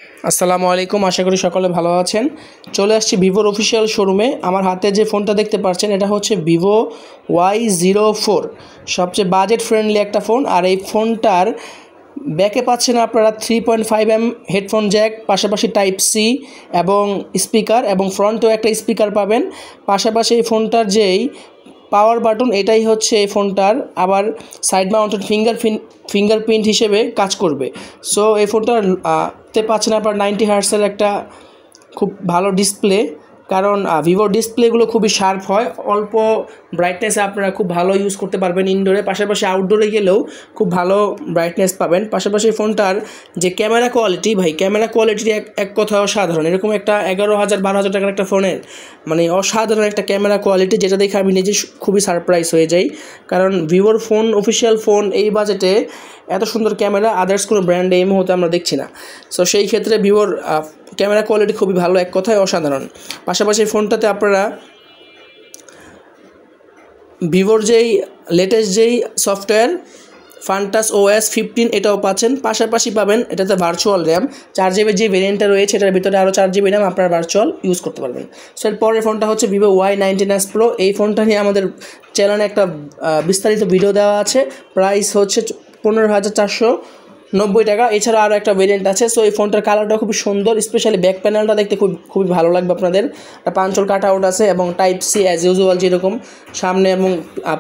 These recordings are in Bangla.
আসসালামু আলাইকুম, আশা করি সকলে ভালো আছেন। চলে আসছি ভিভোর অফিসিয়াল শোরুমে। আমার হাতে যে ফোনটা দেখতে পাচ্ছেন এটা হচ্ছে ভিভো Y04, সবচেয়ে বাজেট ফ্রেন্ডলি একটা ফোন। আর এই ফোনটার ব্যাকে পাচ্ছেন আপনারা 3.5mm হেডফোন জ্যাক, পাশাপাশি টাইপ সি এবং স্পিকার, এবং ফ্রন্টেও একটা স্পিকার পাবেন। পাশাপাশি এই ফোনটার যেই পাওয়ার বাটন, এটাই হচ্ছে এই ফোনটার আবার সাইড মাউন্টেড ফিঙ্গারপ্রিন্ট হিসেবে কাজ করবে। সো এই ফোনটার তে পাচ্ছেন আপনার 90 হার্টসের একটা খুব ভালো ডিসপ্লে, কারণ ভিভোর ডিসপ্লেগুলো খুবই শার্প হয়, অল্প ব্রাইটনেসে আপনারা খুব ভালো ইউজ করতে পারবেন ইনডোরে, পাশাপাশি আউটডোরে গেলেও খুব ভালো ব্রাইটনেস পাবেন। পাশাপাশি ফোনটার যে ক্যামেরা কোয়ালিটি, ভাই ক্যামেরা কোয়ালিটি এক কথায় অসাধারণ। এরকম একটা 11,000-12,000 টাকার একটা ফোনের মানে অসাধারণ একটা ক্যামেরা কোয়ালিটি, যেটা দেখে আমি নিজে খুবই সারপ্রাইজ হয়ে যাই। কারণ ভিভোর ফোন, অফিসিয়াল ফোন, এই বাজেটে এত সুন্দর ক্যামেরা আদার্স কোনো ব্র্যান্ডে এই মুহূর্তে আমরা দেখছি না। সো সেই ক্ষেত্রে ভিভোর ক্যামেরা কোয়ালিটি খুবই ভালো, এক কথায় অসাধারণ। পাশাপাশি ফোনটাতে আপনারা ভিভোর যেই লেটেস্ট যেই সফটওয়্যার ফান্টাস OS 15 এটাও পাচ্ছেন। পাশাপাশি পাবেন এটাতে ভার্চুয়াল র্যাম 4GB যে ভেরিয়েন্টটা রয়েছে, এটার ভিতরে আরও 4GB র্যাম আপনারা ভার্চুয়াল ইউজ করতে পারবেন। সো এর পরের ফোনটা হচ্ছে ভিভো Y19s Pro। এই ফোনটা নিয়ে আমাদের চ্যানেলে একটা বিস্তারিত ভিডিও দেওয়া আছে। প্রাইস হচ্ছে 15,490 টাকা। এছাড়া আরও একটা ভেরিয়েন্ট আছে। সো এই ফোনটার কালারটা খুবই সুন্দর, স্পেশালি ব্যাক প্যানেলটা দেখতে খুবই ভালো লাগবে আপনাদের। একটা পাঞ্চল কাট আউট আছে এবং টাইপ সি অ্যাজ ইউজুয়াল, যেরকম সামনে এবং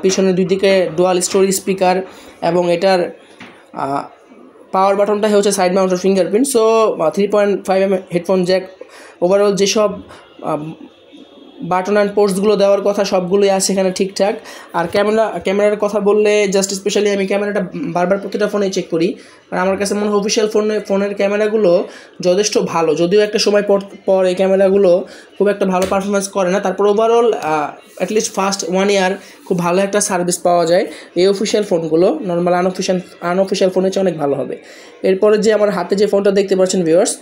পিছনে দুই দিকে ডুয়াল স্টোরি স্পিকার, এবং এটার পাওয়ার বাটনটাই হচ্ছে side mounted fingerprint. So 3.5mm headphone Jack, overall যেসব বাটন অ্যান্ড পোর্টসগুলো দেওয়ার কথা সবগুলোই আছে এখানে ঠিকঠাক। আর ক্যামেরার কথা বললে জাস্ট স্পেশালি আমি ক্যামেরাটা বারবার প্রতিটা ফোনেই চেক করি, আর আমার কাছে মনে হয় অফিসিয়াল ফোনের ক্যামেরাগুলো যথেষ্ট ভালো। যদিও একটা সময় পর এই ক্যামেরাগুলো খুব একটা ভালো পারফরমেন্স করে না, তারপর ওভারঅল অ্যাটলিস্ট ফার্স্ট 1 ইয়ার খুব ভালো একটা সার্ভিস পাওয়া যায়। এই অফিসিয়াল ফোনগুলো নর্মাল আনঅফিসিয়াল ফোনের চেয়ে অনেক ভালো হবে। এরপরে যে আমার হাতে যে ফোনটা দেখতে পাচ্ছেন ভিউয়ার্স,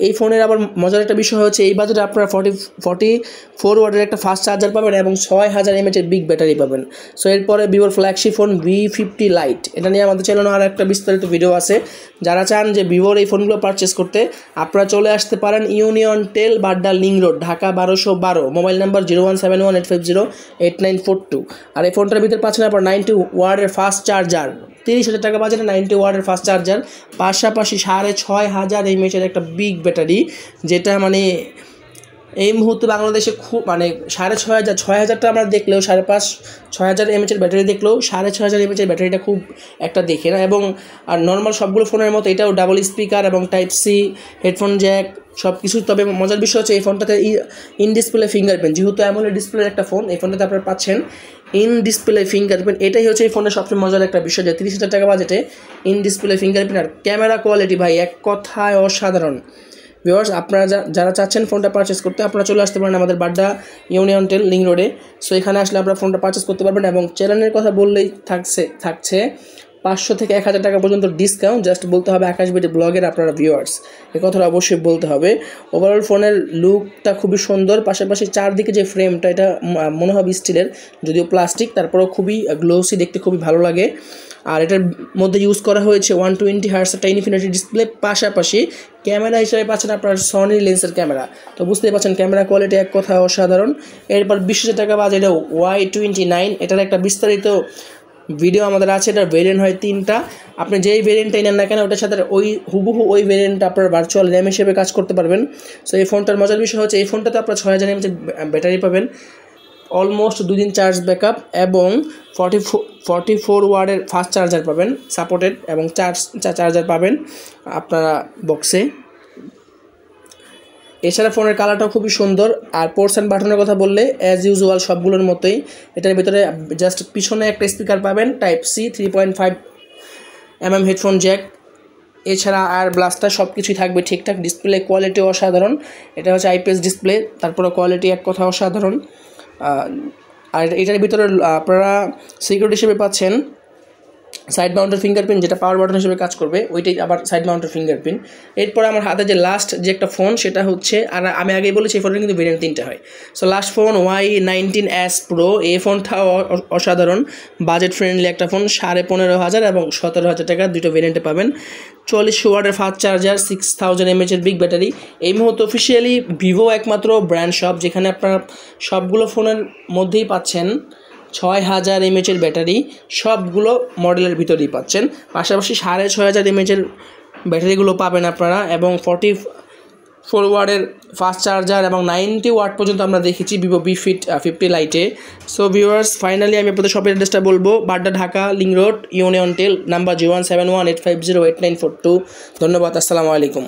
এই ফোনের আবার মজার একটা বিষয় হচ্ছে এই বাজেটে আপনারা 44 ওয়াটের একটা ফাস্ট চার্জার পাবেন এবং 6000 mAh বিগ ব্যাটারি পাবেন। সো এরপরে ভিভোর ফ্ল্যাগশিপ ফোন V50 লাইট, এটা নিয়ে আমাদের চ্যানেলে আর একটা বিস্তারিত ভিডিও আছে। যারা চান যে ভিভোর এই ফোনগুলো পারচেস করতে, আপনারা চলে আসতে পারেন Union Tel, Badda link road, Dhaka 1212, mobile number 01718508942। আর এই ফোনটার ভিতরে পাচ্ছেন আপনার 90 ওয়াটের ফাস্ট চার্জার, 30,000 টাকা বাজেটে 90 ওয়াটের ফাস্ট চার্জার, পাশাপাশি 6500 mAh একটা বিগ ব্যাটারি, যেটা মানে এই মুহূর্তে বাংলাদেশে খুব মানে 6,500 আমরা দেখলেও 6,500 mAh ব্যাটারি দেখলেও 6,500 mAh ব্যাটারিটা খুব একটা দেখে না। এবং আর নর্মাল সবগুলো ফোনের মতো এটাও ডাবল স্পিকার এবং টাইপ সি হেডফোন জ্যাক সব কিছু। তবে মজার বিষয় হচ্ছে এই ফোনটাতে ইন ডিসপ্লে ফিঙ্গারপ্রিন্ট, যেহেতু অ্যামোলেড ডিসপ্লের একটা ফোন, এই ফোনটাতে আপনারা পাচ্ছেন ইন ডিসপ্লে ফিঙ্গারপ্রিন্ট। এটাই হচ্ছে এই ফোনের সবচেয়ে মজার একটা বিষয়, যে 30,000 টাকা বাজেটে ইন ডিসপ্লে ফিঙ্গারপ্রিন্ট। আর ক্যামেরা কোয়ালিটি ভাই এক কথায় অসাধারণ। ভিউয়ার্স, আপনারা যারা চাচ্ছেন ফোনটা পারচেস করতে, আপনারা চলে আসতে পারেন আমাদের বাড্ডা ইউনিয়ন টেল লিং রোডে। সো এখানে আসলে আপনারা ফোনটা পারচেস করতে পারবেন। এবং চ্যানেলের কথা বললেই থাকছে 500 থেকে 1,000 টাকা পর্যন্ত ডিসকাউন্ট। জাস্ট বলতে হবে আকাশ বিডি ব্লগের আপনারা ভিউয়ার্স, এই কথাটা অবশ্যই বলতে হবে। ওভারঅল ফোনের লুকটা খুবই সুন্দর, পাশাপাশি চারদিকে যে ফ্রেমটা, এটা মনে হবে স্টিলের, যদিও প্লাস্টিক, তারপরেও খুবই গ্লোসি, দেখতে খুবই ভালো লাগে। আর এটার মধ্যে ইউজ করা হয়েছে 120 হার্টস একটা ইনফিনিটি ডিসপ্লে, পাশাপাশি ক্যামেরা হিসেবে পাচ্ছেন আপনার সনি লেন্সের ক্যামেরা। তো বুঝতেই পারছেন ক্যামেরা কোয়ালিটি এক কথায় অসাধারণ। এরপর 20,000 টাকা বাজেটে Y29, এটার একটা বিস্তারিত ভিডিও আমাদের আছে। এটার ভেরিয়েন্ট হয় 3টা। আপনি যেই ভেরিয়েন্টটাই নেন না কেন, ওটার সাথে হুবহু ওই ভেরিয়েন্টটা আপনার ভার্চুয়াল র্যাম হিসেবে কাজ করতে পারবেন। সো এই ফোনটার মজার বিষয় হচ্ছে এই ফোনটাতে আপনার 6000 mAh ব্যাটারি পাবেন, অলমোস্ট 2 দিন চার্জ ব্যাকআপ, এবং 44 ওয়াটের ফাস্ট চার্জার পাবেন সাপোর্টেড, এবং চার্জার পাবেন আপনারা বক্সে। এছাড়া ফোনের কালারটাও খুবই সুন্দর। আর পোর্টস অ্যান্ড বাটনের কথা বললে অ্যাজ ইউজুয়াল সবগুলোর মতোই, এটার ভিতরে জাস্ট পিছনে একটা স্পিকার পাবেন, type C, 3.5mm headphone Jack, এছাড়া আর ব্লাস্টার সব কিছুই থাকবে ঠিকঠাক। ডিসপ্লে কোয়ালিটি অসাধারণ, এটা হচ্ছে IPS ডিসপ্লে, তারপরে কোয়ালিটি এক কথা অসাধারণ। আর এটার ভিতরে আপনারা সিকিউরিটি হিসেবে পাচ্ছেন সাইড মাউন্টের ফিঙ্গারপ্রিন্ট, যেটা পাওয়ার বাটন হিসেবে কাজ করবে, ওইটাই আবার সাইড মাউন্টের ফিঙ্গারপ্রিন্ট। এরপরে আমার হাতে যে লাস্ট যে একটা ফোন, সেটা হচ্ছে, আর আমি আগেই বলেছি এই ফোনের কিন্তু ভেরিয়েন্ট 3টা হয়। So last phone Y19s Pro, এই ফোনটাও অসাধারণ, বাজেট ফ্রেন্ডলি একটা ফোন। 15,500 এবং 17,000 টাকা দুটো ভেরিয়েন্টে পাবেন। 44 ওয়াটের fast charger, 6000 mAh big battery. এই মুহূর্তে অফিসিয়ালি ভিভো একমাত্র ব্র্যান্ড শপ যেখানে আপনারা সবগুলো ফোনের মধ্যেই পাচ্ছেন 6000 mAh ব্যাটারি, সবগুলো মডেলের ভিতরেই পাচ্ছেন। পাশাপাশি 6500 mAh ব্যাটারিগুলো পাবেন আপনারা, এবং 44 ওয়াটের ফাস্ট চার্জার এবং 90 ওয়াট পর্যন্ত আমরা দেখেছি ভিভো V50 লাইটে। সো ভিউয়ার্স, ফাইনালি আমি আপনাদের শপের অ্যাড্রেসটা বলবো। Badda, Dhaka, link road, Union Tel, number 017185084942। ধন্যবাদ, আসসালামু আলাইকুম।